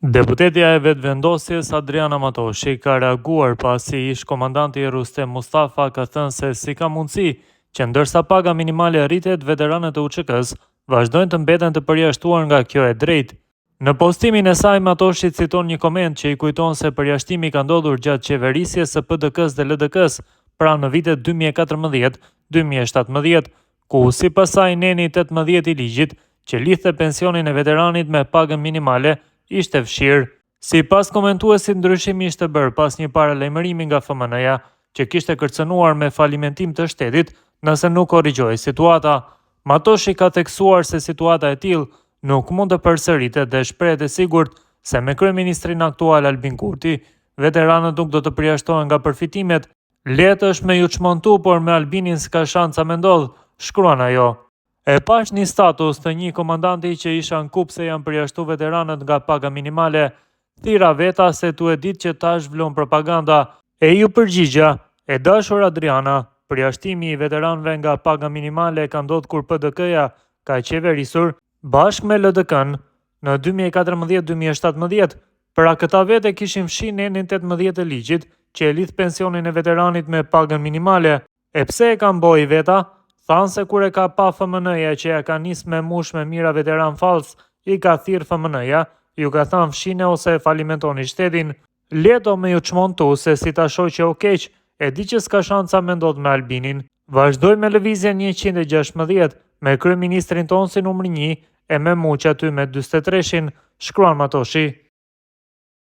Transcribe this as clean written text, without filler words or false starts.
Deputetja e vetëvendosjes Adriana Matoshi ka reaguar pasi ish komandanti Rustem Mustafa ka thënë se si ka mundësi që ndërsa paga minimale rritet, veteranët e UÇK-s vazhdojnë të mbeten të përjashtuar nga kjo e drejtë. Në postimin e saj, Matoshi citon një koment që i kujton se përjashtimi ka ndodhur gjatë qeverisjes së PDK-s dhe LDK-s, pra në vitet 2014-2017, ku sipas saj neni 18 i ligjit që lidhte pensionin e veteranit me pagën minimale ishte fshirë. Sipas komentuesit, ndryshimi ishte bërë pas një paralajmërimi nga FMN-ja që kishte kërcënuar me falimentim të shtetit nëse nuk korrigjohej situata. Matoshi ka theksuar se situata e tillë nuk mund të përsëritet dhe shprehet e sigurt se me kryeministrin aktual Albin Kurti, veteranët nuk do të përjashtohen nga përfitimet. Lehtë është me ju çmontu, por me Albinin s'ka shanca me ndodh, shkruan ajo. E pash një status të një komandanti që isha në kup se janë përjashtu veteranët nga paga minimale, thira veta se tu e ditë që tash vlon propaganda, e ju përgjigja, e dashur Adriana, përjashtimi i veteranëve nga paga minimale ka ndodhur kur PDK-ja ka qeverisur bashkë me LDK-n në 2014-2017, pra këta vete kishin fshi nenin 18 të ligjit që e lidh pensionin e veteranit me pagën minimale. E pse e kanë boj veta? Thanë se kur e ka pa FMN-ja që ja ka nis me mush me mira veteran fals, i ka thirr FMN-ja, ju ka thënë fshine ose falimentoni shtetin. Leto me ju çmontu se si ta shoh që o keq, e di që s'ka shanca me ndodh me Albinin. Vazhdoj me lëvizjen 116 me kryeministrin ton si numër 1 e me mu që aty me 43-shin, shkruan Matoshi.